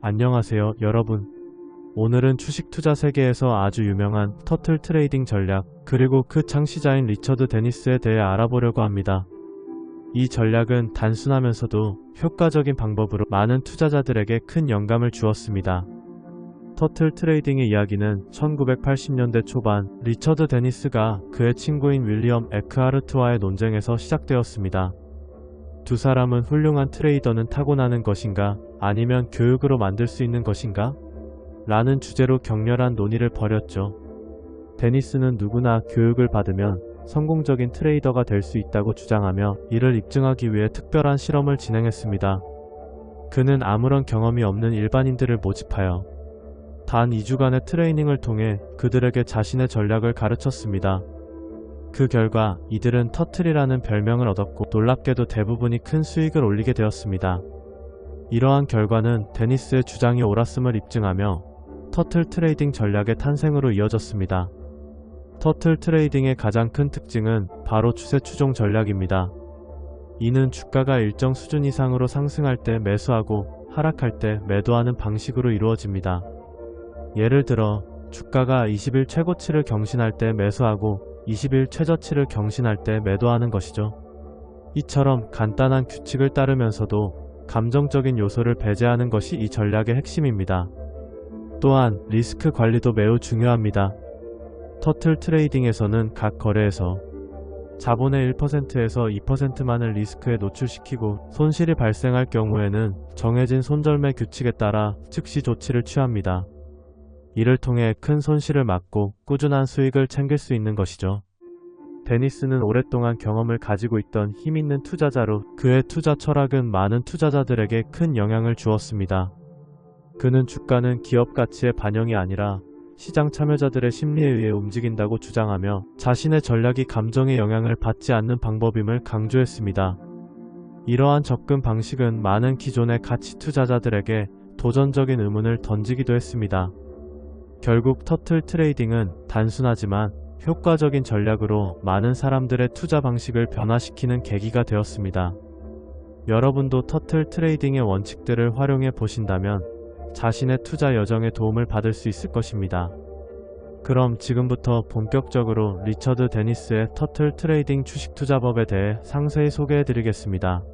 안녕하세요, 여러분. 오늘은 주식 투자 세계에서 아주 유명한 터틀 트레이딩 전략, 그리고 그 창시자인 리처드 데니스에 대해 알아보려고 합니다. 이 전략은 단순하면서도 효과적인 방법으로 많은 투자자들에게 큰 영감을 주었습니다. 터틀 트레이딩의 이야기는 1980년대 초반 리처드 데니스가 그의 친구인 윌리엄 에크하르트와의 논쟁에서 시작되었습니다. 두 사람은 훌륭한 트레이더는 타고나는 것인가, 아니면 교육으로 만들 수 있는 것인가? 라는 주제로 격렬한 논의를 벌였죠. 데니스는 누구나 교육을 받으면 성공적인 트레이더가 될 수 있다고 주장하며 이를 입증하기 위해 특별한 실험을 진행했습니다. 그는 아무런 경험이 없는 일반인들을 모집하여 단 2주간의 트레이닝을 통해 그들에게 자신의 전략을 가르쳤습니다. 그 결과 이들은 터틀이라는 별명을 얻었고 놀랍게도 대부분이 큰 수익을 올리게 되었습니다. 이러한 결과는 데니스의 주장이 옳았음을 입증하며 터틀 트레이딩 전략의 탄생으로 이어졌습니다. 터틀 트레이딩의 가장 큰 특징은 바로 추세 추종 전략입니다. 이는 주가가 일정 수준 이상으로 상승할 때 매수하고 하락할 때 매도하는 방식으로 이루어집니다. 예를 들어 주가가 20일 최고치를 경신할 때 매수하고 20일 최저치를 경신할 때 매도하는 것이죠. 이처럼 간단한 규칙을 따르면서도 감정적인 요소를 배제하는 것이 이 전략의 핵심입니다. 또한 리스크 관리도 매우 중요합니다. 터틀 트레이딩에서는 각 거래에서 자본의 1%에서 2%만을 리스크에 노출시키고 손실이 발생할 경우에는 정해진 손절매 규칙에 따라 즉시 조치를 취합니다. 이를 통해 큰 손실을 막고 꾸준한 수익을 챙길 수 있는 것이죠. 데니스는 오랫동안 경험을 가지고 있던 힘있는 투자자로 그의 투자 철학은 많은 투자자들에게 큰 영향을 주었습니다. 그는 주가는 기업 가치의 반영이 아니라 시장 참여자들의 심리에 의해 움직인다고 주장하며 자신의 전략이 감정의 영향을 받지 않는 방법임을 강조했습니다. 이러한 접근 방식은 많은 기존의 가치 투자자들에게 도전적인 의문을 던지기도 했습니다. 결국 터틀 트레이딩은 단순하지만 효과적인 전략으로 많은 사람들의 투자 방식을 변화시키는 계기가 되었습니다. 여러분도 터틀 트레이딩의 원칙들을 활용해 보신다면 자신의 투자 여정에 도움을 받을 수 있을 것입니다. 그럼 지금부터 본격적으로 리처드 데니스의 터틀 트레이딩 주식 투자법에 대해 상세히 소개해 드리겠습니다.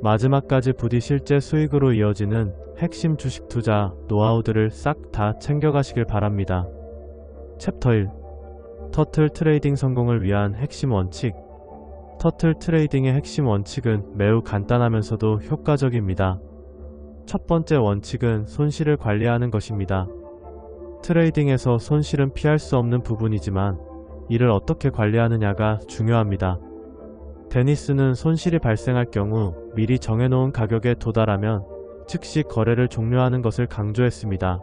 마지막까지 부디 실제 수익으로 이어지는 핵심 주식 투자 노하우들을 싹 다 챙겨가시길 바랍니다. 챕터 1. 터틀 트레이딩 성공을 위한 핵심 원칙. 터틀 트레이딩의 핵심 원칙은 매우 간단하면서도 효과적입니다. 첫 번째 원칙은 손실을 관리하는 것입니다. 트레이딩에서 손실은 피할 수 없는 부분이지만 이를 어떻게 관리하느냐가 중요합니다. 데니스는 손실이 발생할 경우 미리 정해놓은 가격에 도달하면 즉시 거래를 종료하는 것을 강조했습니다.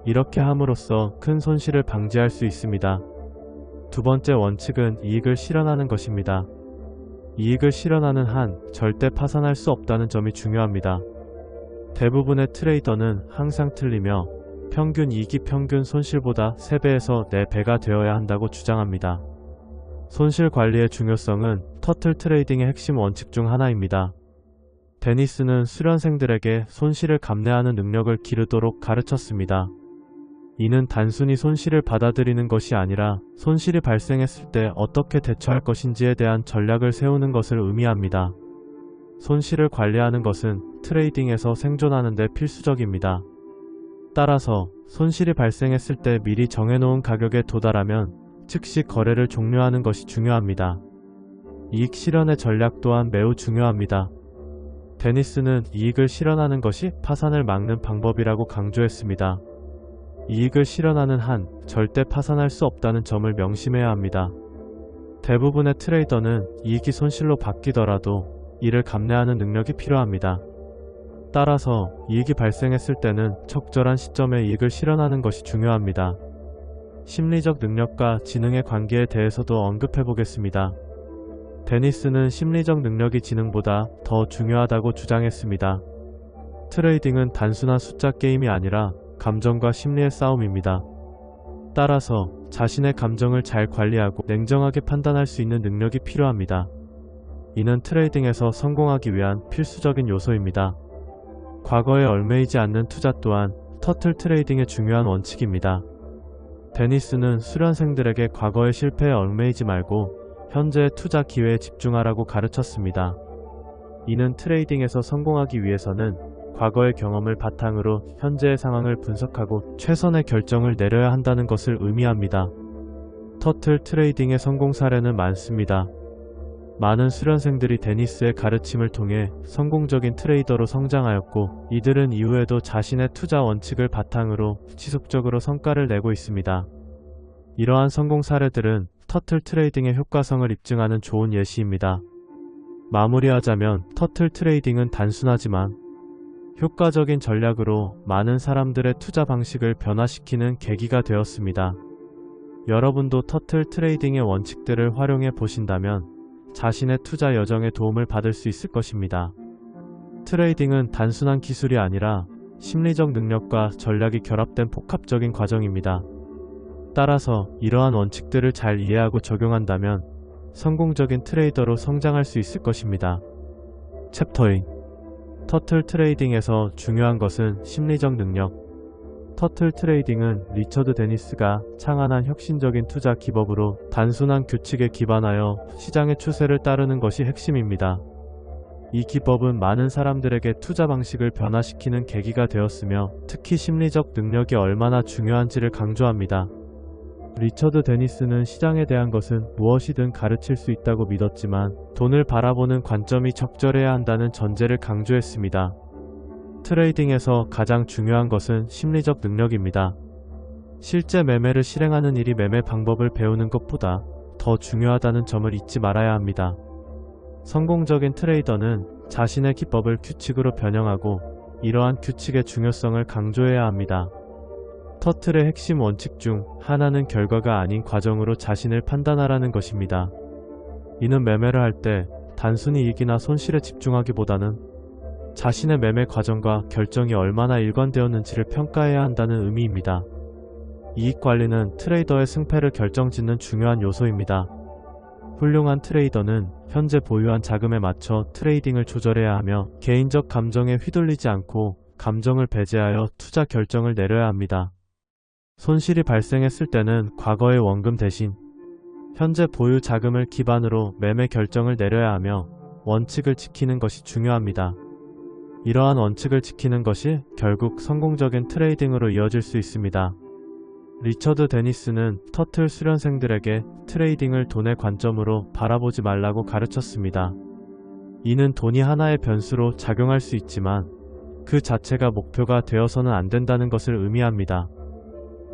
이렇게 함으로써 큰 손실을 방지할 수 있습니다. 두 번째 원칙은 이익을 실현하는 것입니다. 이익을 실현하는 한 절대 파산할 수 없다는 점이 중요합니다. 대부분의 트레이더는 항상 틀리며 평균 이익이 평균 손실보다 3배에서 4배가 되어야 한다고 주장합니다. 손실 관리의 중요성은 터틀 트레이딩의 핵심 원칙 중 하나입니다. 데니스는 수련생들에게 손실을 감내하는 능력을 기르도록 가르쳤습니다. 이는 단순히 손실을 받아들이는 것이 아니라 손실이 발생했을 때 어떻게 대처할 것인지에 대한 전략을 세우는 것을 의미합니다. 손실을 관리하는 것은 트레이딩에서 생존하는 데 필수적입니다. 따라서 손실이 발생했을 때 미리 정해놓은 가격에 도달하면 즉시 거래를 종료하는 것이 중요합니다. 이익 실현의 전략 또한 매우 중요합니다. 데니스는 이익을 실현하는 것이 파산을 막는 방법이라고 강조했습니다. 이익을 실현하는 한 절대 파산할 수 없다는 점을 명심해야 합니다. 대부분의 트레이더는 이익이 손실로 바뀌더라도 이를 감내하는 능력이 필요합니다. 따라서 이익이 발생했을 때는 적절한 시점에 이익을 실현하는 것이 중요합니다. 심리적 능력과 지능의 관계에 대해서도 언급해 보겠습니다. 데니스는 심리적 능력이 지능보다 더 중요하다고 주장했습니다. 트레이딩은 단순한 숫자 게임이 아니라 감정과 심리의 싸움입니다. 따라서 자신의 감정을 잘 관리하고 냉정하게 판단할 수 있는 능력이 필요합니다. 이는 트레이딩에서 성공하기 위한 필수적인 요소입니다. 과거에 얽매이지 않는 투자 또한 터틀 트레이딩의 중요한 원칙입니다. 데니스는 수련생들에게 과거의 실패에 얽매이지 말고 현재의 투자 기회에 집중하라고 가르쳤습니다. 이는 트레이딩에서 성공하기 위해서는 과거의 경험을 바탕으로 현재의 상황을 분석하고 최선의 결정을 내려야 한다는 것을 의미합니다. 터틀 트레이딩의 성공 사례는 많습니다. 많은 수련생들이 데니스의 가르침을 통해 성공적인 트레이더로 성장하였고, 이들은 이후에도 자신의 투자 원칙을 바탕으로 지속적으로 성과를 내고 있습니다. 이러한 성공 사례들은 터틀 트레이딩의 효과성을 입증하는 좋은 예시입니다. 마무리하자면 터틀 트레이딩은 단순하지만 효과적인 전략으로 많은 사람들의 투자 방식을 변화시키는 계기가 되었습니다. 여러분도 터틀 트레이딩의 원칙들을 활용해 보신다면 자신의 투자 여정에 도움을 받을 수 있을 것입니다. 트레이딩은 단순한 기술이 아니라 심리적 능력과 전략이 결합된 복합적인 과정입니다. 따라서 이러한 원칙들을 잘 이해하고 적용한다면 성공적인 트레이더로 성장할 수 있을 것입니다. 챕터 8. 터틀 트레이딩에서 중요한 것은 심리적 능력. 터틀 트레이딩은 리처드 데니스가 창안한 혁신적인 투자 기법으로 단순한 규칙에 기반하여 시장의 추세를 따르는 것이 핵심입니다. 이 기법은 많은 사람들에게 투자 방식을 변화시키는 계기가 되었으며, 특히 심리적 능력이 얼마나 중요한지를 강조합니다. 리처드 데니스는 시장에 대한 것은 무엇이든 가르칠 수 있다고 믿었지만 돈을 바라보는 관점이 적절해야 한다는 전제를 강조했습니다. 트레이딩에서 가장 중요한 것은 심리적 능력입니다. 실제 매매를 실행하는 일이 매매 방법을 배우는 것보다 더 중요하다는 점을 잊지 말아야 합니다. 성공적인 트레이더는 자신의 기법을 규칙으로 변형하고 이러한 규칙의 중요성을 강조해야 합니다. 터틀의 핵심 원칙 중 하나는 결과가 아닌 과정으로 자신을 판단하라는 것입니다. 이는 매매를 할 때 단순히 이익이나 손실에 집중하기보다는 자신의 매매 과정과 결정이 얼마나 일관되었는지를 평가해야 한다는 의미입니다. 이익관리는 트레이더의 승패를 결정짓는 중요한 요소입니다. 훌륭한 트레이더는 현재 보유한 자금에 맞춰 트레이딩을 조절해야 하며 개인적 감정에 휘둘리지 않고 감정을 배제하여 투자 결정을 내려야 합니다. 손실이 발생했을 때는 과거의 원금 대신 현재 보유 자금을 기반으로 매매 결정을 내려야 하며 원칙을 지키는 것이 중요합니다. 이러한 원칙을 지키는 것이 결국 성공적인 트레이딩으로 이어질 수 있습니다. 리처드 데니스는 터틀 수련생들에게 트레이딩을 돈의 관점으로 바라보지 말라고 가르쳤습니다. 이는 돈이 하나의 변수로 작용할 수 있지만 그 자체가 목표가 되어서는 안 된다는 것을 의미합니다.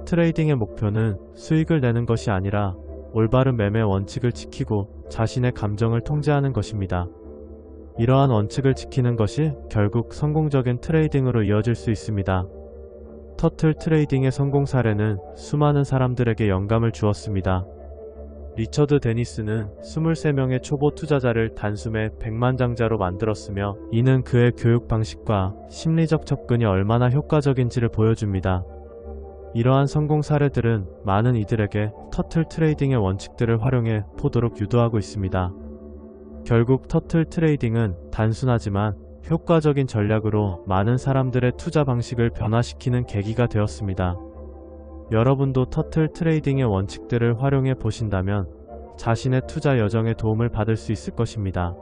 트레이딩의 목표는 수익을 내는 것이 아니라 올바른 매매 원칙을 지키고 자신의 감정을 통제하는 것입니다. 이러한 원칙을 지키는 것이 결국 성공적인 트레이딩으로 이어질 수 있습니다. 터틀 트레이딩의 성공 사례는 수많은 사람들에게 영감을 주었습니다. 리처드 데니스는 23명의 초보 투자자를 단숨에 백만장자로 만들었으며, 이는 그의 교육 방식과 심리적 접근이 얼마나 효과적인지를 보여줍니다. 이러한 성공 사례들은 많은 이들에게 터틀 트레이딩의 원칙들을 활용해 보도록 유도하고 있습니다. 결국 터틀 트레이딩은 단순하지만 효과적인 전략으로 많은 사람들의 투자 방식을 변화시키는 계기가 되었습니다. 여러분도 터틀 트레이딩의 원칙들을 활용해 보신다면 자신의 투자 여정에 도움을 받을 수 있을 것입니다.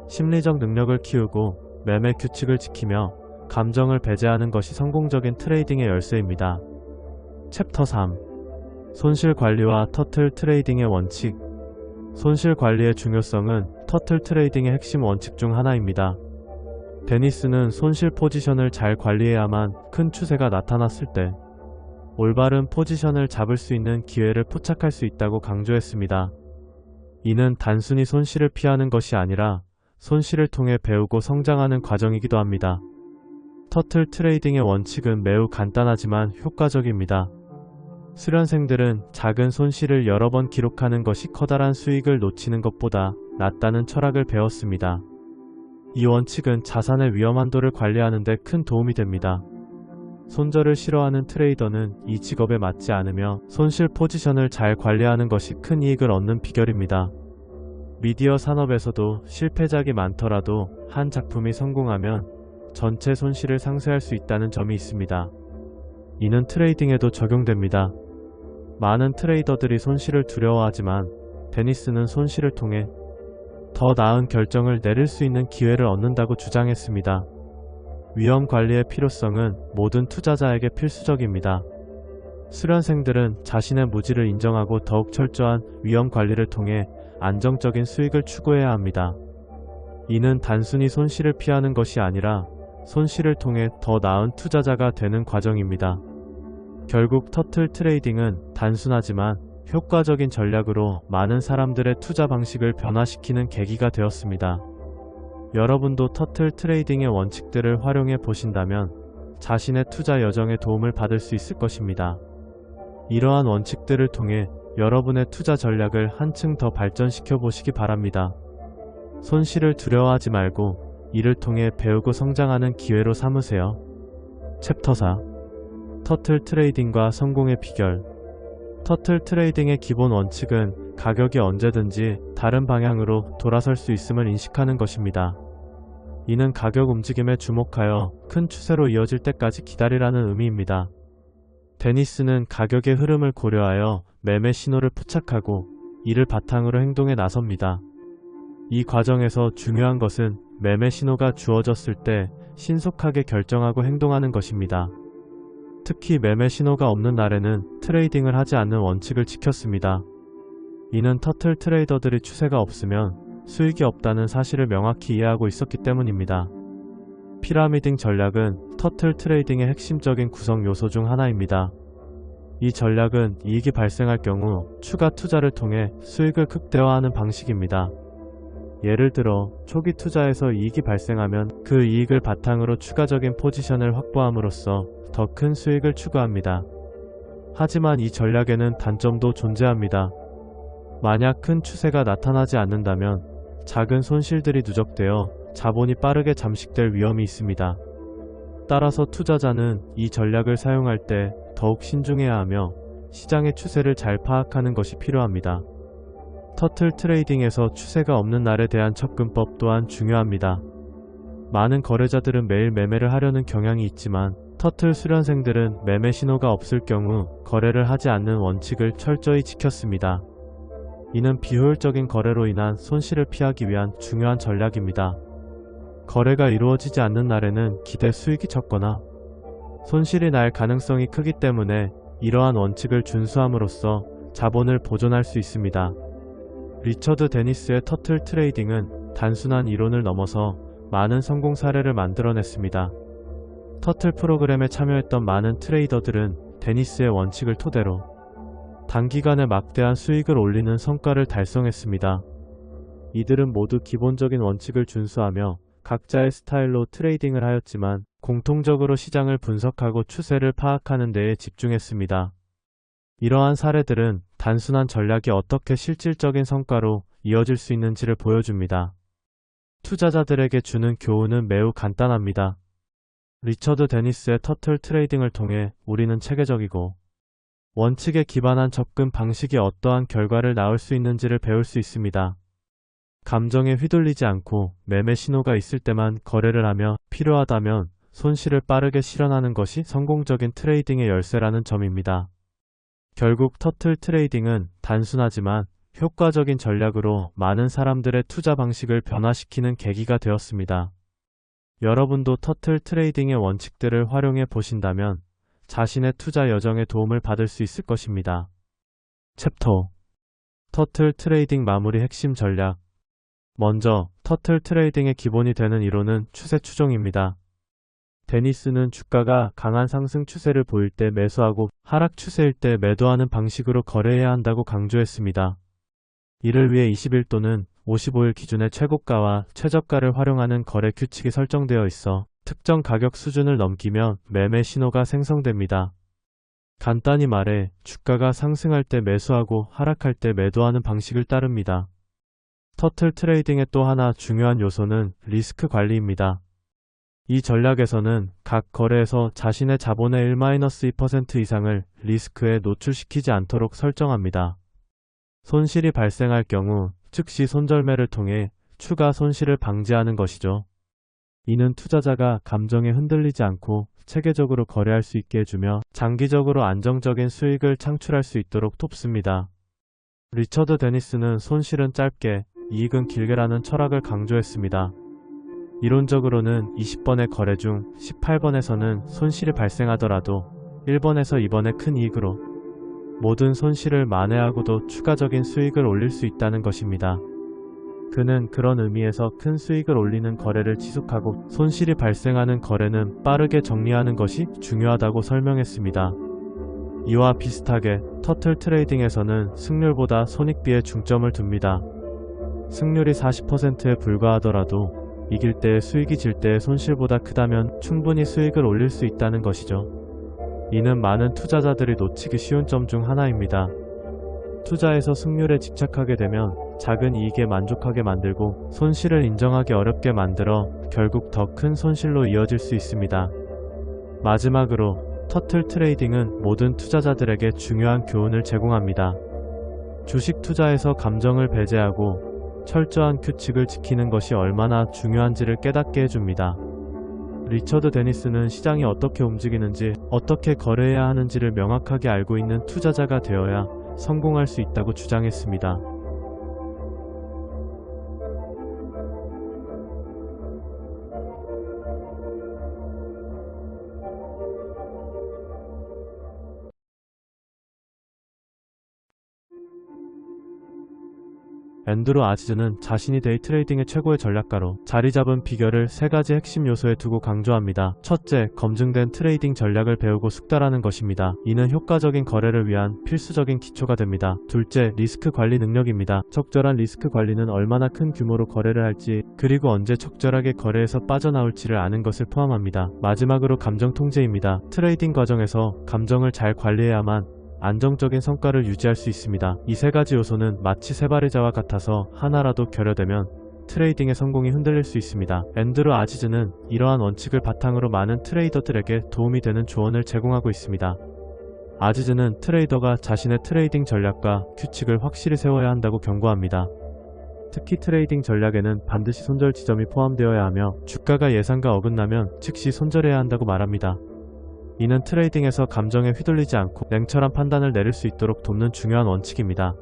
심리적 능력을 키우고 매매 규칙을 지키며 감정을 배제하는 것이 성공적인 트레이딩의 열쇠입니다. 챕터 3. 손실 관리와 터틀 트레이딩의 원칙. 손실 관리의 중요성은 터틀 트레이딩의 핵심 원칙 중 하나입니다. 데니스는 손실 포지션을 잘 관리해야만 큰 추세가 나타났을 때 올바른 포지션을 잡을 수 있는 기회를 포착할 수 있다고 강조했습니다. 이는 단순히 손실을 피하는 것이 아니라 손실을 통해 배우고 성장하는 과정이기도 합니다. 터틀 트레이딩의 원칙은 매우 간단하지만 효과적입니다. 수련생들은 작은 손실을 여러 번 기록하는 것이 커다란 수익을 놓치는 것보다 낫다는 철학을 배웠습니다. 이 원칙은 자산의 위험 한도를 관리하는 데 큰 도움이 됩니다. 손절을 싫어하는 트레이더는 이 직업에 맞지 않으며 손실 포지션을 잘 관리하는 것이 큰 이익을 얻는 비결입니다. 미디어 산업에서도 실패작이 많더라도 한 작품이 성공하면 전체 손실을 상쇄할 수 있다는 점이 있습니다. 이는 트레이딩에도 적용됩니다. 많은 트레이더들이 손실을 두려워하지만 데니스는 손실을 통해 더 나은 결정을 내릴 수 있는 기회를 얻는다고 주장했습니다. 위험 관리의 필요성은 모든 투자자에게 필수적입니다. 수련생들은 자신의 무지를 인정하고 더욱 철저한 위험 관리를 통해 안정적인 수익을 추구해야 합니다. 이는 단순히 손실을 피하는 것이 아니라 손실을 통해 더 나은 투자자가 되는 과정입니다. 결국 터틀 트레이딩은 단순하지만 효과적인 전략으로 많은 사람들의 투자 방식을 변화시키는 계기가 되었습니다. 여러분도 터틀 트레이딩의 원칙들을 활용해 보신다면 자신의 투자 여정에 도움을 받을 수 있을 것입니다. 이러한 원칙들을 통해 여러분의 투자 전략을 한층 더 발전시켜 보시기 바랍니다. 손실을 두려워하지 말고 이를 통해 배우고 성장하는 기회로 삼으세요. 챕터 4. 터틀 트레이딩과 성공의 비결. 터틀 트레이딩의 기본 원칙은 가격이 언제든지 다른 방향으로 돌아설 수 있음을 인식하는 것입니다. 이는 가격 움직임에 주목하여 큰 추세로 이어질 때까지 기다리라는 의미입니다. 데니스는 가격의 흐름을 고려하여 매매 신호를 포착하고 이를 바탕으로 행동에 나섭니다. 이 과정에서 중요한 것은 매매 신호가 주어졌을 때 신속하게 결정하고 행동하는 것입니다. 특히 매매 신호가 없는 날에는 트레이딩을 하지 않는 원칙을 지켰습니다. 이는 터틀 트레이더들이 추세가 없으면 수익이 없다는 사실을 명확히 이해하고 있었기 때문입니다. 피라미딩 전략은 터틀 트레이딩의 핵심적인 구성 요소 중 하나입니다. 이 전략은 이익이 발생할 경우 추가 투자를 통해 수익을 극대화하는 방식입니다. 예를 들어 초기 투자에서 이익이 발생하면 그 이익을 바탕으로 추가적인 포지션을 확보함으로써 더 큰 수익을 추구합니다. 하지만 이 전략에는 단점도 존재합니다. 만약 큰 추세가 나타나지 않는다면 작은 손실들이 누적되어 자본이 빠르게 잠식될 위험이 있습니다. 따라서 투자자는 이 전략을 사용할 때 더욱 신중해야 하며 시장의 추세를 잘 파악하는 것이 필요합니다. 터틀 트레이딩에서 추세가 없는 날에 대한 접근법 또한 중요합니다. 많은 거래자들은 매일 매매를 하려는 경향이 있지만 터틀 수련생들은 매매 신호가 없을 경우 거래를 하지 않는 원칙을 철저히 지켰습니다. 이는 비효율적인 거래로 인한 손실을 피하기 위한 중요한 전략입니다. 거래가 이루어지지 않는 날에는 기대 수익이 적거나 손실이 날 가능성이 크기 때문에 이러한 원칙을 준수함으로써 자본을 보존할 수 있습니다. 리처드 데니스의 터틀 트레이딩은 단순한 이론을 넘어서 많은 성공 사례를 만들어냈습니다. 터틀 프로그램에 참여했던 많은 트레이더들은 데니스의 원칙을 토대로 단기간에 막대한 수익을 올리는 성과를 달성했습니다. 이들은 모두 기본적인 원칙을 준수하며 각자의 스타일로 트레이딩을 하였지만 공통적으로 시장을 분석하고 추세를 파악하는 데에 집중했습니다. 이러한 사례들은 단순한 전략이 어떻게 실질적인 성과로 이어질 수 있는지를 보여줍니다. 투자자들에게 주는 교훈은 매우 간단합니다. 리처드 데니스의 터틀 트레이딩을 통해 우리는 체계적이고 원칙에 기반한 접근 방식이 어떠한 결과를 낳을 수 있는지를 배울 수 있습니다. 감정에 휘둘리지 않고 매매 신호가 있을 때만 거래를 하며 필요하다면 손실을 빠르게 실현하는 것이 성공적인 트레이딩의 열쇠라는 점입니다. 결국 터틀 트레이딩은 단순하지만 효과적인 전략으로 많은 사람들의 투자 방식을 변화시키는 계기가 되었습니다. 여러분도 터틀 트레이딩의 원칙들을 활용해 보신다면 자신의 투자 여정에 도움을 받을 수 있을 것입니다. 챕터 5. 터틀 트레이딩 마무리 핵심 전략. 먼저 터틀 트레이딩의 기본이 되는 이론은 추세 추종입니다. 데니스는 주가가 강한 상승 추세를 보일 때 매수하고 하락 추세일 때 매도하는 방식으로 거래해야 한다고 강조했습니다. 이를 위해 20일 또는 55일 기준의 최고가와 최저가를 활용하는 거래 규칙이 설정되어 있어 특정 가격 수준을 넘기면 매매 신호가 생성됩니다. 간단히 말해 주가가 상승할 때 매수하고 하락할 때 매도하는 방식을 따릅니다. 터틀 트레이딩의 또 하나 중요한 요소는 리스크 관리입니다. 이 전략에서는 각 거래에서 자신의 자본의 1-2% 이상을 리스크에 노출시키지 않도록 설정합니다. 손실이 발생할 경우 즉시 손절매를 통해 추가 손실을 방지하는 것이죠. 이는 투자자가 감정에 흔들리지 않고 체계적으로 거래할 수 있게 해주며 장기적으로 안정적인 수익을 창출할 수 있도록 돕습니다. 리처드 데니스는 손실은 짧게, 이익은 길게라는 철학을 강조했습니다. 이론적으로는 20번의 거래 중 18번에서는 손실이 발생하더라도 1번에서 2번의 큰 이익으로 모든 손실을 만회하고도 추가적인 수익을 올릴 수 있다는 것입니다. 그는 그런 의미에서 큰 수익을 올리는 거래를 지속하고 손실이 발생하는 거래는 빠르게 정리하는 것이 중요하다고 설명했습니다. 이와 비슷하게 터틀 트레이딩에서는 승률보다 손익비에 중점을 둡니다. 승률이 40%에 불과하더라도 이길 때의 수익이 질 때의 손실보다 크다면 충분히 수익을 올릴 수 있다는 것이죠. 이는 많은 투자자들이 놓치기 쉬운 점 중 하나입니다. 투자에서 승률에 집착하게 되면 작은 이익에 만족하게 만들고 손실을 인정하기 어렵게 만들어 결국 더 큰 손실로 이어질 수 있습니다. 마지막으로 터틀 트레이딩은 모든 투자자들에게 중요한 교훈을 제공합니다. 주식 투자에서 감정을 배제하고 철저한 규칙을 지키는 것이 얼마나 중요한지를 깨닫게 해줍니다. 리처드 데니스는 시장이 어떻게 움직이는지, 어떻게 거래해야 하는지를 명확하게 알고 있는 투자자가 되어야 성공할 수 있다고 주장했습니다. 앤드루 아지즈는 자신이 데이 트레이딩의 최고의 전략가로 자리 잡은 비결을 3가지 핵심 요소에 두고 강조합니다. 첫째, 검증된 트레이딩 전략을 배우고 숙달하는 것입니다. 이는 효과적인 거래를 위한 필수적인 기초가 됩니다. 둘째, 리스크 관리 능력입니다. 적절한 리스크 관리는 얼마나 큰 규모로 거래를 할지, 그리고 언제 적절하게 거래에서 빠져나올지를 아는 것을 포함합니다. 마지막으로 감정 통제입니다. 트레이딩 과정에서 감정을 잘 관리해야만 안정적인 성과를 유지할 수 있습니다. 이 3가지 요소는 마치 세발의자와 같아서 하나라도 결여되면 트레이딩의 성공이 흔들릴 수 있습니다. 앤드루 아지즈는 이러한 원칙을 바탕으로 많은 트레이더들에게 도움이 되는 조언을 제공하고 있습니다. 아지즈는 트레이더가 자신의 트레이딩 전략과 규칙을 확실히 세워야 한다고 경고합니다. 특히 트레이딩 전략에는 반드시 손절 지점이 포함되어야 하며 주가가 예상과 어긋나면 즉시 손절해야 한다고 말합니다. 이는 트레이딩에서 감정에 휘둘리지 않고 냉철한 판단을 내릴 수 있도록 돕는 중요한 원칙입니다.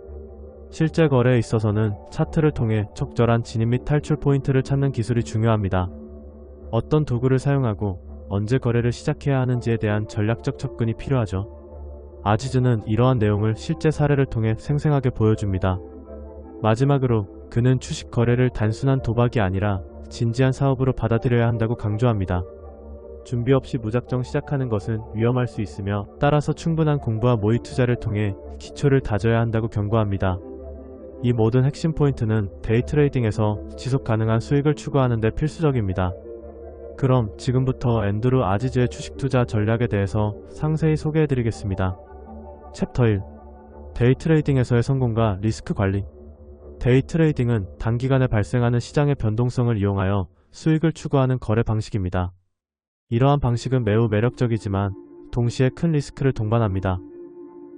실제 거래에 있어서는 차트를 통해 적절한 진입 및 탈출 포인트를 찾는 기술이 중요합니다. 어떤 도구를 사용하고 언제 거래를 시작해야 하는지에 대한 전략적 접근이 필요하죠. 아지즈는 이러한 내용을 실제 사례를 통해 생생하게 보여줍니다. 마지막으로 그는 주식 거래를 단순한 도박이 아니라 진지한 사업으로 받아들여야 한다고 강조합니다. 준비 없이 무작정 시작하는 것은 위험할 수 있으며 따라서 충분한 공부와 모의 투자를 통해 기초를 다져야 한다고 경고합니다. 이 모든 핵심 포인트는 데이 트레이딩에서 지속 가능한 수익을 추구하는 데 필수적입니다. 그럼 지금부터 앤드루 아지즈의 주식 투자 전략에 대해서 상세히 소개해드리겠습니다. 챕터 1. 데이 트레이딩에서의 성공과 리스크 관리. 데이 트레이딩은 단기간에 발생하는 시장의 변동성을 이용하여 수익을 추구하는 거래 방식입니다. 이러한 방식은 매우 매력적이지만 동시에 큰 리스크를 동반합니다.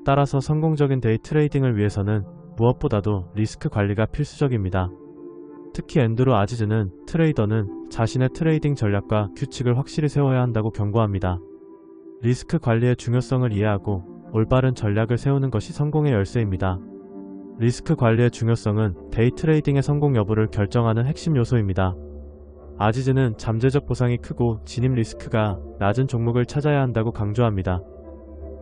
따라서 성공적인 데이 트레이딩을 위해서는 무엇보다도 리스크 관리가 필수적입니다. 특히 앤드루 아지즈는 트레이더는 자신의 트레이딩 전략과 규칙을 확실히 세워야 한다고 경고합니다. 리스크 관리의 중요성을 이해하고 올바른 전략을 세우는 것이 성공의 열쇠입니다. 리스크 관리의 중요성은 데이 트레이딩의 성공 여부를 결정하는 핵심 요소입니다. 아지즈는 잠재적 보상이 크고 진입 리스크가 낮은 종목을 찾아야 한다고 강조합니다.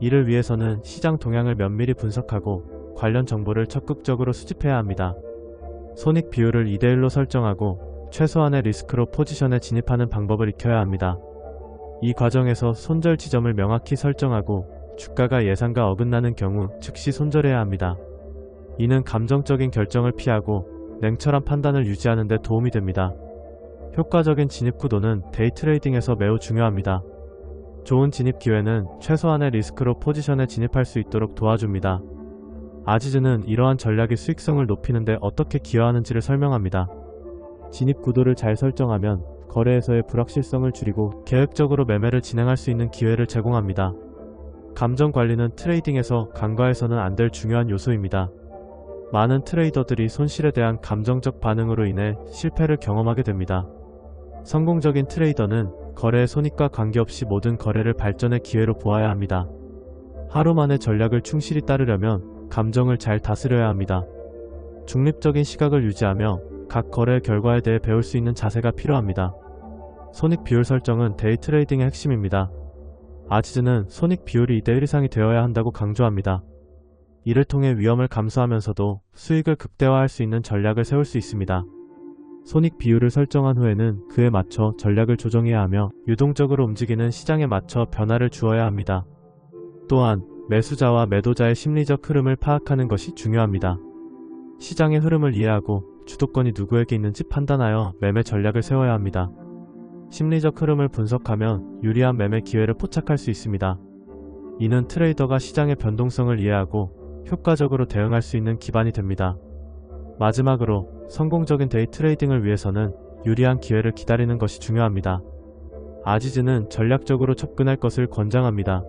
이를 위해서는 시장 동향을 면밀히 분석하고 관련 정보를 적극적으로 수집해야 합니다. 손익 비율을 2대1로 설정하고 최소한의 리스크로 포지션에 진입하는 방법을 익혀야 합니다. 이 과정에서 손절 지점을 명확히 설정하고 주가가 예상과 어긋나는 경우 즉시 손절해야 합니다. 이는 감정적인 결정을 피하고 냉철한 판단을 유지하는 데 도움이 됩니다. 효과적인 진입 구도는 데이 트레이딩에서 매우 중요합니다. 좋은 진입 기회는 최소한의 리스크로 포지션에 진입할 수 있도록 도와줍니다. 아지즈는 이러한 전략이 수익성을 높이는 데 어떻게 기여하는지를 설명합니다. 진입 구도를 잘 설정하면 거래에서의 불확실성을 줄이고 계획적으로 매매를 진행할 수 있는 기회를 제공합니다. 감정 관리는 트레이딩에서 간과해서는 안 될 중요한 요소입니다. 많은 트레이더들이 손실에 대한 감정적 반응으로 인해 실패를 경험하게 됩니다. 성공적인 트레이더는 거래의 손익과 관계없이 모든 거래를 발전의 기회로 보아야 합니다. 하루 만에 전략을 충실히 따르려면 감정을 잘 다스려야 합니다. 중립적인 시각을 유지하며 각 거래의 결과에 대해 배울 수 있는 자세가 필요합니다. 손익 비율 설정은 데이 트레이딩의 핵심입니다. 아지즈는 손익 비율이 2대1 이상이 되어야 한다고 강조합니다. 이를 통해 위험을 감수하면서도 수익을 극대화할 수 있는 전략을 세울 수 있습니다. 손익 비율을 설정한 후에는 그에 맞춰 전략을 조정해야 하며 유동적으로 움직이는 시장에 맞춰 변화를 주어야 합니다. 또한 매수자와 매도자의 심리적 흐름을 파악하는 것이 중요합니다. 시장의 흐름을 이해하고 주도권이 누구에게 있는지 판단하여 매매 전략을 세워야 합니다. 심리적 흐름을 분석하면 유리한 매매 기회를 포착할 수 있습니다. 이는 트레이더가 시장의 변동성을 이해하고 효과적으로 대응할 수 있는 기반이 됩니다. 마지막으로 성공적인 데이 트레이딩을 위해서는 유리한 기회를 기다리는 것이 중요합니다. 아지즈는 전략적으로 접근할 것을 권장합니다.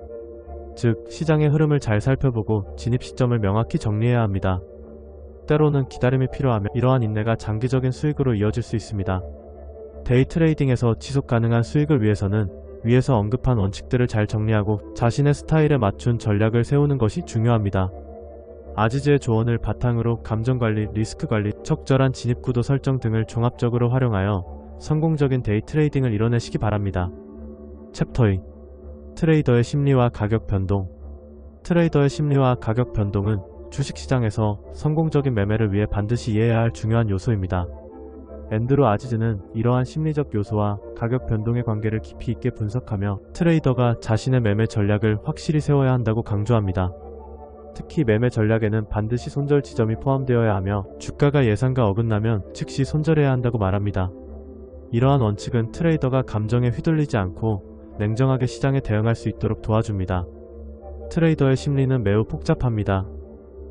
즉, 시장의 흐름을 잘 살펴보고 진입 시점을 명확히 정리해야 합니다. 때로는 기다림이 필요하며 이러한 인내가 장기적인 수익으로 이어질 수 있습니다. 데이 트레이딩에서 지속 가능한 수익을 위해서는 위에서 언급한 원칙들을 잘 정리하고 자신의 스타일에 맞춘 전략을 세우는 것이 중요합니다. 아지즈의 조언을 바탕으로 감정관리, 리스크관리, 적절한 진입구도 설정 등을 종합적으로 활용하여 성공적인 데이 트레이딩을 이뤄내시기 바랍니다. 챕터 2. 트레이더의 심리와 가격 변동. 트레이더의 심리와 가격 변동은 주식시장에서 성공적인 매매를 위해 반드시 이해해야 할 중요한 요소입니다. 앤드루 아지즈는 이러한 심리적 요소와 가격 변동의 관계를 깊이 있게 분석하며 트레이더가 자신의 매매 전략을 확실히 세워야 한다고 강조합니다. 특히 매매 전략에는 반드시 손절 지점이 포함되어야 하며 주가가 예상과 어긋나면 즉시 손절해야 한다고 말합니다. 이러한 원칙은 트레이더가 감정에 휘둘리지 않고 냉정하게 시장에 대응할 수 있도록 도와줍니다. 트레이더의 심리는 매우 복잡합니다.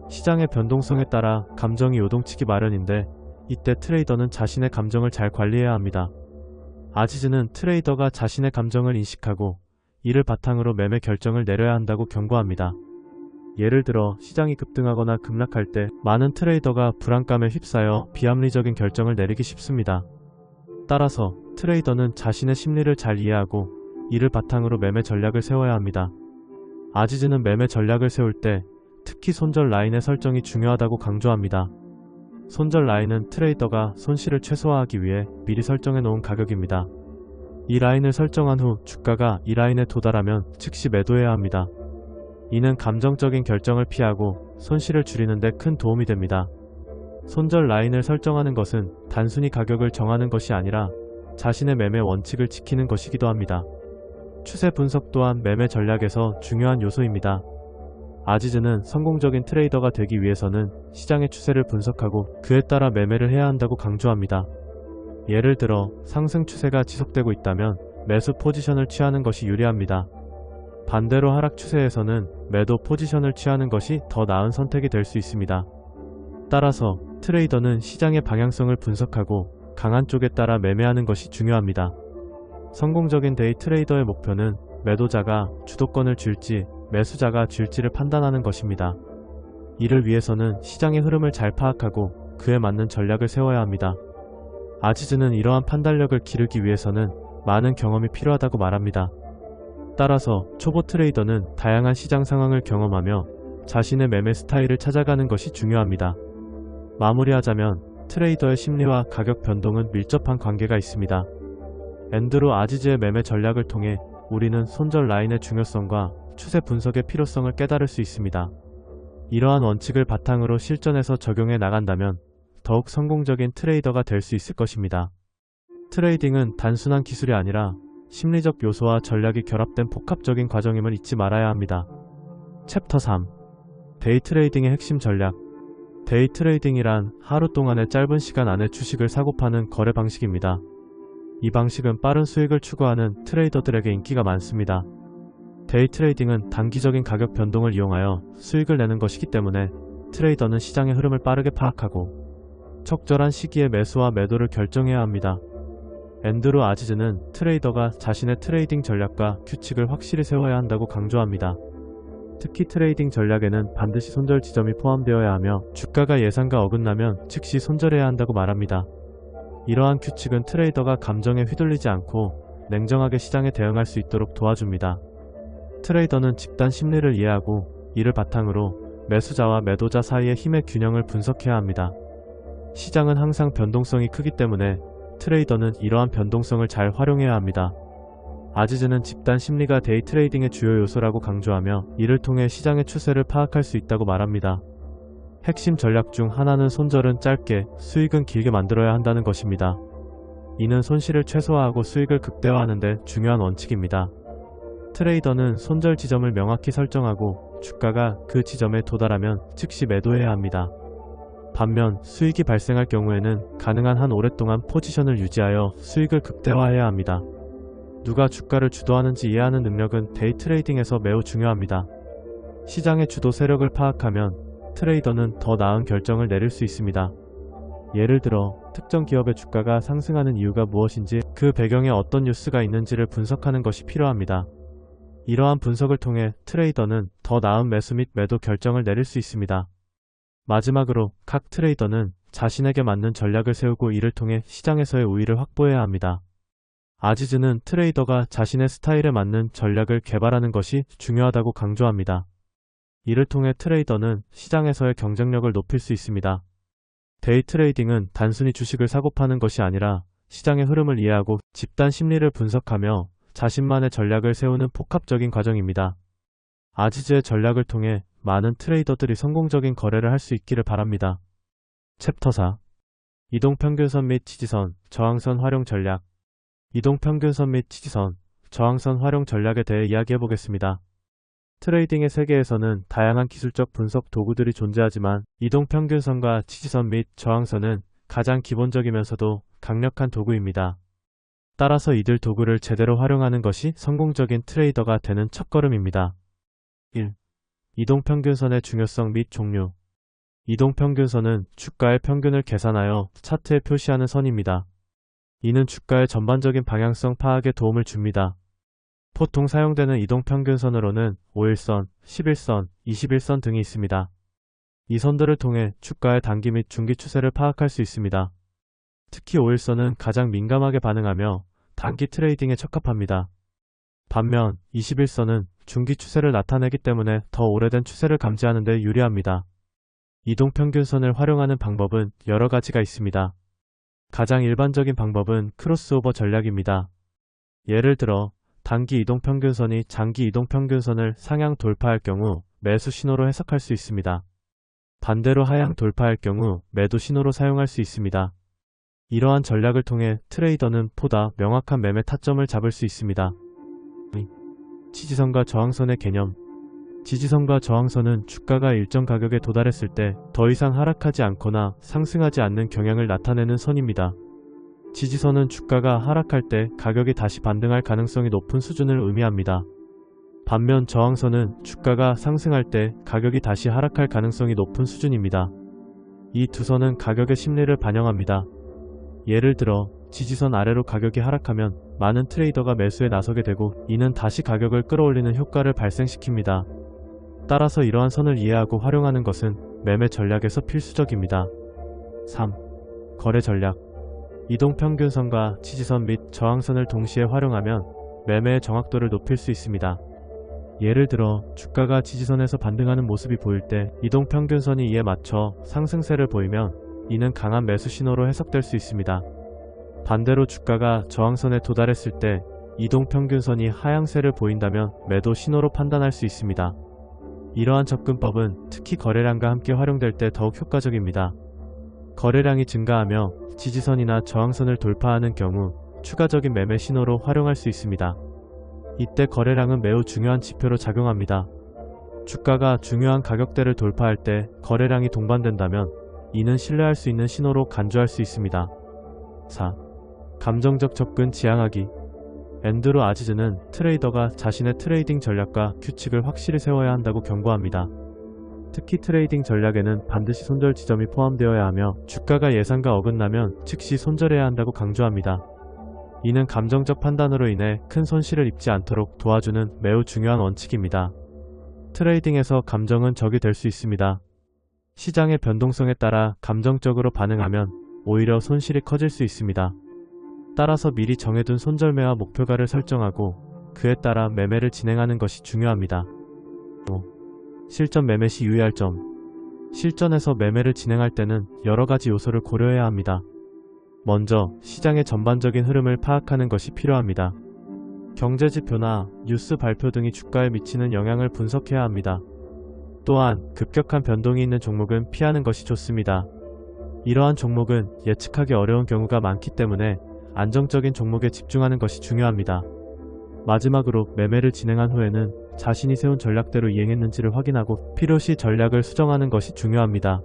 시장의 변동성에 따라 감정이 요동치기 마련인데 이때 트레이더는 자신의 감정을 잘 관리해야 합니다. 아지즈는 트레이더가 자신의 감정을 인식하고 이를 바탕으로 매매 결정을 내려야 한다고 경고합니다. 예를 들어 시장이 급등하거나 급락할 때 많은 트레이더가 불안감에 휩싸여 비합리적인 결정을 내리기 쉽습니다. 따라서 트레이더는 자신의 심리를 잘 이해하고 이를 바탕으로 매매 전략을 세워야 합니다. 아지즈는 매매 전략을 세울 때 특히 손절 라인의 설정이 중요하다고 강조합니다. 손절 라인은 트레이더가 손실을 최소화하기 위해 미리 설정해 놓은 가격입니다. 이 라인을 설정한 후 주가가 이 라인에 도달하면 즉시 매도해야 합니다. 이는 감정적인 결정을 피하고 손실을 줄이는 데 큰 도움이 됩니다. 손절 라인을 설정하는 것은 단순히 가격을 정하는 것이 아니라 자신의 매매 원칙을 지키는 것이기도 합니다. 추세 분석 또한 매매 전략에서 중요한 요소입니다. 아지즈는 성공적인 트레이더가 되기 위해서는 시장의 추세를 분석하고 그에 따라 매매를 해야 한다고 강조합니다. 예를 들어 상승 추세가 지속되고 있다면 매수 포지션을 취하는 것이 유리합니다. 반대로 하락 추세에서는 매도 포지션을 취하는 것이 더 나은 선택이 될 수 있습니다. 따라서 트레이더는 시장의 방향성을 분석하고 강한 쪽에 따라 매매하는 것이 중요합니다. 성공적인 데이 트레이더의 목표는 매도자가 주도권을 쥘지 매수자가 쥘지를 판단하는 것입니다. 이를 위해서는 시장의 흐름을 잘 파악하고 그에 맞는 전략을 세워야 합니다. 아지즈는 이러한 판단력을 기르기 위해서는 많은 경험이 필요하다고 말합니다. 따라서 초보 트레이더는 다양한 시장 상황을 경험하며 자신의 매매 스타일을 찾아가는 것이 중요합니다. 마무리하자면 트레이더의 심리와 가격 변동은 밀접한 관계가 있습니다. 앤드루 아지즈의 매매 전략을 통해 우리는 손절 라인의 중요성과 추세 분석의 필요성을 깨달을 수 있습니다. 이러한 원칙을 바탕으로 실전에서 적용해 나간다면 더욱 성공적인 트레이더가 될 수 있을 것입니다. 트레이딩은 단순한 기술이 아니라 심리적 요소와 전략이 결합된 복합적인 과정임을 잊지 말아야 합니다. 챕터 3. 데이 트레이딩의 핵심 전략. 데이 트레이딩이란 하루 동안의 짧은 시간 안에 주식을 사고 파는 거래 방식입니다. 이 방식은 빠른 수익을 추구하는 트레이더들에게 인기가 많습니다. 데이 트레이딩은 단기적인 가격 변동을 이용하여 수익을 내는 것이기 때문에 트레이더는 시장의 흐름을 빠르게 파악하고 적절한 시기에 매수와 매도를 결정해야 합니다. 앤드루 아지즈는 트레이더가 자신의 트레이딩 전략과 규칙을 확실히 세워야 한다고 강조합니다. 특히 트레이딩 전략에는 반드시 손절 지점이 포함되어야 하며 주가가 예상과 어긋나면 즉시 손절해야 한다고 말합니다. 이러한 규칙은 트레이더가 감정에 휘둘리지 않고 냉정하게 시장에 대응할 수 있도록 도와줍니다. 트레이더는 집단 심리를 이해하고 이를 바탕으로 매수자와 매도자 사이의 힘의 균형을 분석해야 합니다. 시장은 항상 변동성이 크기 때문에 트레이더는 이러한 변동성을 잘 활용해야 합니다. 아지즈는 집단 심리가 데이 트레이딩의 주요 요소라고 강조하며 이를 통해 시장의 추세를 파악할 수 있다고 말합니다. 핵심 전략 중 하나는 손절은 짧게, 수익은 길게 만들어야 한다는 것입니다. 이는 손실을 최소화하고 수익을 극대화하는 데 중요한 원칙입니다. 트레이더는 손절 지점을 명확히 설정하고 주가가 그 지점에 도달하면 즉시 매도해야 합니다. 반면 수익이 발생할 경우에는 가능한 한 오랫동안 포지션을 유지하여 수익을 극대화해야 합니다. 누가 주가를 주도하는지 이해하는 능력은 데이 트레이딩에서 매우 중요합니다. 시장의 주도 세력을 파악하면 트레이더는 더 나은 결정을 내릴 수 있습니다. 예를 들어 특정 기업의 주가가 상승하는 이유가 무엇인지 그 배경에 어떤 뉴스가 있는지를 분석하는 것이 필요합니다. 이러한 분석을 통해 트레이더는 더 나은 매수 및 매도 결정을 내릴 수 있습니다. 마지막으로 각 트레이더는 자신에게 맞는 전략을 세우고 이를 통해 시장에서의 우위를 확보해야 합니다. 아지즈는 트레이더가 자신의 스타일에 맞는 전략을 개발하는 것이 중요하다고 강조합니다. 이를 통해 트레이더는 시장에서의 경쟁력을 높일 수 있습니다. 데이 트레이딩은 단순히 주식을 사고 파는 것이 아니라 시장의 흐름을 이해하고 집단 심리를 분석하며 자신만의 전략을 세우는 복합적인 과정입니다. 아지즈의 전략을 통해 많은 트레이더들이 성공적인 거래를 할 수 있기를 바랍니다. 챕터 4. 이동평균선 및 지지선, 저항선 활용 전략. 이동평균선 및 지지선, 저항선 활용 전략에 대해 이야기해보겠습니다. 트레이딩의 세계에서는 다양한 기술적 분석 도구들이 존재하지만 이동평균선과 지지선 및 저항선은 가장 기본적이면서도 강력한 도구입니다. 따라서 이들 도구를 제대로 활용하는 것이 성공적인 트레이더가 되는 첫걸음입니다. 1. 이동평균선의 중요성 및 종류. 이동평균선은 주가의 평균을 계산하여 차트에 표시하는 선입니다. 이는 주가의 전반적인 방향성 파악에 도움을 줍니다. 보통 사용되는 이동평균선으로는 5일선, 11선, 21선 등이 있습니다. 이 선들을 통해 주가의 단기 및 중기 추세를 파악할 수 있습니다. 특히 5일선은 가장 민감하게 반응하며 단기 트레이딩에 적합합니다. 반면 21선은 중기 추세를 나타내기 때문에 더 오래된 추세를 감지하는 데 유리합니다. 이동평균선을 활용하는 방법은 여러 가지가 있습니다. 가장 일반적인 방법은 크로스오버 전략입니다. 예를 들어 단기 이동평균선이 장기 이동평균선을 상향 돌파할 경우 매수 신호로 해석할 수 있습니다. 반대로 하향 돌파할 경우 매도 신호로 사용할 수 있습니다. 이러한 전략을 통해 트레이더는 보다 명확한 매매 타점을 잡을 수 있습니다. 지지선과 저항선의 개념. 지지선과 저항선은 주가가 일정 가격에 도달했을 때 더 이상 하락하지 않거나 상승하지 않는 경향을 나타내는 선입니다. 지지선은 주가가 하락할 때 가격이 다시 반등할 가능성이 높은 수준을 의미합니다. 반면 저항선은 주가가 상승할 때 가격이 다시 하락할 가능성이 높은 수준입니다. 이 두 선은 가격의 심리를 반영합니다. 예를 들어 지지선 아래로 가격이 하락하면 많은 트레이더가 매수에 나서게 되고 이는 다시 가격을 끌어올리는 효과를 발생시킵니다. 따라서 이러한 선을 이해하고 활용하는 것은 매매 전략에서 필수적입니다. 3. 거래 전략. 이동평균선과 지지선 및 저항선을 동시에 활용하면 매매의 정확도를 높일 수 있습니다. 예를 들어 주가가 지지선에서 반등하는 모습이 보일 때 이동평균선이 이에 맞춰 상승세를 보이면 이는 강한 매수 신호로 해석될 수 있습니다. 반대로 주가가 저항선에 도달했을 때 이동평균선이 하향세를 보인다면 매도 신호로 판단할 수 있습니다. 이러한 접근법은 특히 거래량과 함께 활용될 때 더욱 효과적입니다. 거래량이 증가하며 지지선이나 저항선을 돌파하는 경우 추가적인 매매 신호로 활용할 수 있습니다. 이때 거래량은 매우 중요한 지표로 작용합니다. 주가가 중요한 가격대를 돌파할 때 거래량이 동반된다면 이는 신뢰할 수 있는 신호로 간주할 수 있습니다. 4. 감정적 접근 지향하기. 앤드루 아지즈는 트레이더가 자신의 트레이딩 전략과 규칙을 확실히 세워야 한다고 경고합니다. 특히 트레이딩 전략에는 반드시 손절 지점이 포함되어야 하며 주가가 예상과 어긋나면 즉시 손절해야 한다고 강조합니다. 이는 감정적 판단으로 인해 큰 손실을 입지 않도록 도와주는 매우 중요한 원칙입니다. 트레이딩에서 감정은 적이 될 수 있습니다. 시장의 변동성에 따라 감정적으로 반응하면 오히려 손실이 커질 수 있습니다. 따라서 미리 정해둔 손절매와 목표가를 설정하고 그에 따라 매매를 진행하는 것이 중요합니다. 실전 매매 시 유의할 점. 실전에서 매매를 진행할 때는 여러 가지 요소를 고려해야 합니다. 먼저 시장의 전반적인 흐름을 파악하는 것이 필요합니다. 경제지표나 뉴스 발표 등이 주가에 미치는 영향을 분석해야 합니다. 또한 급격한 변동이 있는 종목은 피하는 것이 좋습니다. 이러한 종목은 예측하기 어려운 경우가 많기 때문에 안정적인 종목에 집중하는 것이 중요합니다. 마지막으로 매매를 진행한 후에는 자신이 세운 전략대로 이행했는지를 확인하고 필요시 전략을 수정하는 것이 중요합니다.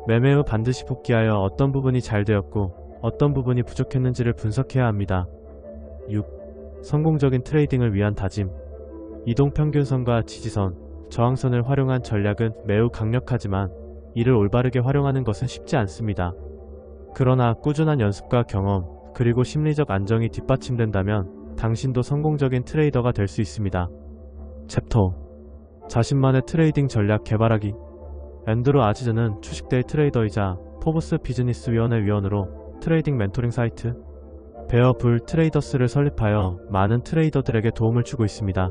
매매 후 반드시 복귀하여 어떤 부분이 잘 되었고 어떤 부분이 부족했는지를 분석해야 합니다. 6. 성공적인 트레이딩을 위한 다짐. 이동평균선과 지지선, 저항선을 활용한 전략은 매우 강력하지만 이를 올바르게 활용하는 것은 쉽지 않습니다. 그러나 꾸준한 연습과 경험, 그리고 심리적 안정이 뒷받침된다면 당신도 성공적인 트레이더가 될 수 있습니다. 챕터. 자신만의 트레이딩 전략 개발하기. 앤드루 아지즈는 주식 데이 트레이더이자 포브스 비즈니스 위원회 위원으로 트레이딩 멘토링 사이트 베어 불 트레이더스를 설립하여 많은 트레이더들에게 도움을 주고 있습니다.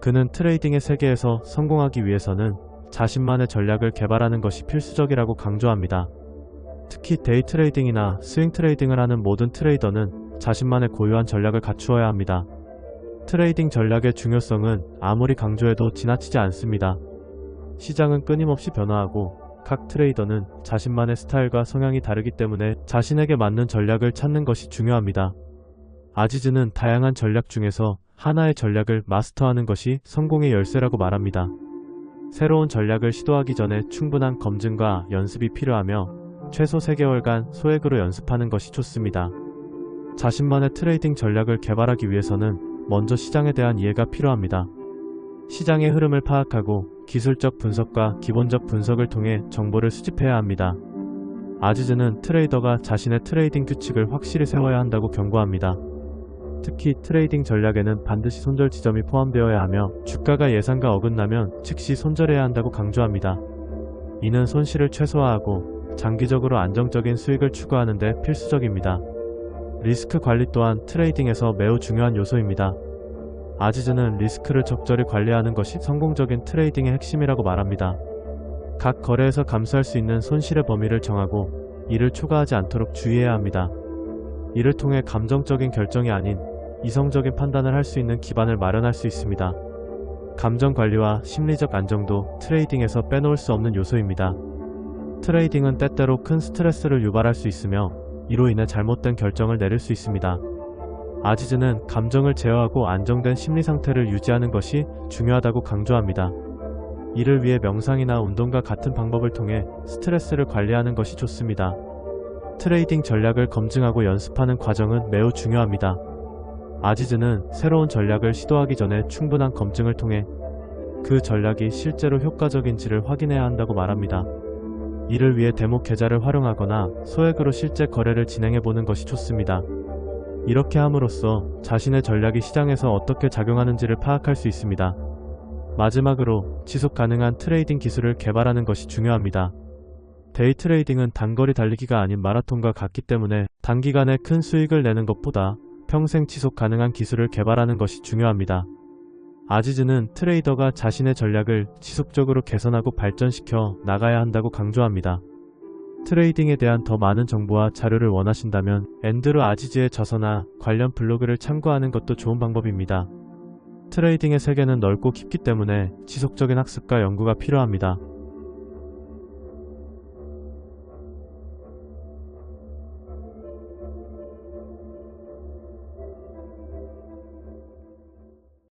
그는 트레이딩의 세계에서 성공하기 위해서는 자신만의 전략을 개발하는 것이 필수적이라고 강조합니다. 특히 데이 트레이딩이나 스윙 트레이딩을 하는 모든 트레이더는 자신만의 고유한 전략을 갖추어야 합니다. 트레이딩 전략의 중요성은 아무리 강조해도 지나치지 않습니다. 시장은 끊임없이 변화하고 각 트레이더는 자신만의 스타일과 성향이 다르기 때문에 자신에게 맞는 전략을 찾는 것이 중요합니다. 아지즈는 다양한 전략 중에서 하나의 전략을 마스터하는 것이 성공의 열쇠라고 말합니다. 새로운 전략을 시도하기 전에 충분한 검증과 연습이 필요하며 최소 3개월간 소액으로 연습하는 것이 좋습니다. 자신만의 트레이딩 전략을 개발하기 위해서는 먼저 시장에 대한 이해가 필요합니다. 시장의 흐름을 파악하고 기술적 분석과 기본적 분석을 통해 정보를 수집해야 합니다. 아지즈는 트레이더가 자신의 트레이딩 규칙을 확실히 세워야 한다고 경고합니다. 특히 트레이딩 전략에는 반드시 손절 지점이 포함되어야 하며 주가가 예상과 어긋나면 즉시 손절해야 한다고 강조합니다. 이는 손실을 최소화하고 장기적으로 안정적인 수익을 추구하는 데 필수적입니다. 리스크 관리 또한 트레이딩에서 매우 중요한 요소입니다. 아지즈는 리스크를 적절히 관리하는 것이 성공적인 트레이딩의 핵심이라고 말합니다. 각 거래에서 감수할 수 있는 손실의 범위를 정하고 이를 초과하지 않도록 주의해야 합니다. 이를 통해 감정적인 결정이 아닌 이성적인 판단을 할 수 있는 기반을 마련할 수 있습니다. 감정 관리와 심리적 안정도 트레이딩에서 빼놓을 수 없는 요소입니다. 트레이딩은 때때로 큰 스트레스를 유발할 수 있으며 이로 인해 잘못된 결정을 내릴 수 있습니다. 아지즈는 감정을 제어하고 안정된 심리 상태를 유지하는 것이 중요하다고 강조합니다. 이를 위해 명상이나 운동과 같은 방법을 통해 스트레스를 관리하는 것이 좋습니다. 트레이딩 전략을 검증하고 연습하는 과정은 매우 중요합니다. 아지즈는 새로운 전략을 시도하기 전에 충분한 검증을 통해 그 전략이 실제로 효과적인지를 확인해야 한다고 말합니다. 이를 위해 데모 계좌를 활용하거나 소액으로 실제 거래를 진행해보는 것이 좋습니다. 이렇게 함으로써 자신의 전략이 시장에서 어떻게 작용하는지를 파악할 수 있습니다. 마지막으로 지속 가능한 트레이딩 기술을 개발하는 것이 중요합니다. 데이 트레이딩은 단거리 달리기가 아닌 마라톤과 같기 때문에 단기간에 큰 수익을 내는 것보다 평생 지속 가능한 기술을 개발하는 것이 중요합니다. 아지즈는 트레이더가 자신의 전략을 지속적으로 개선하고 발전시켜 나가야 한다고 강조합니다. 트레이딩에 대한 더 많은 정보와 자료를 원하신다면 앤드루 아지즈의 저서나 관련 블로그를 참고하는 것도 좋은 방법입니다. 트레이딩의 세계는 넓고 깊기 때문에 지속적인 학습과 연구가 필요합니다.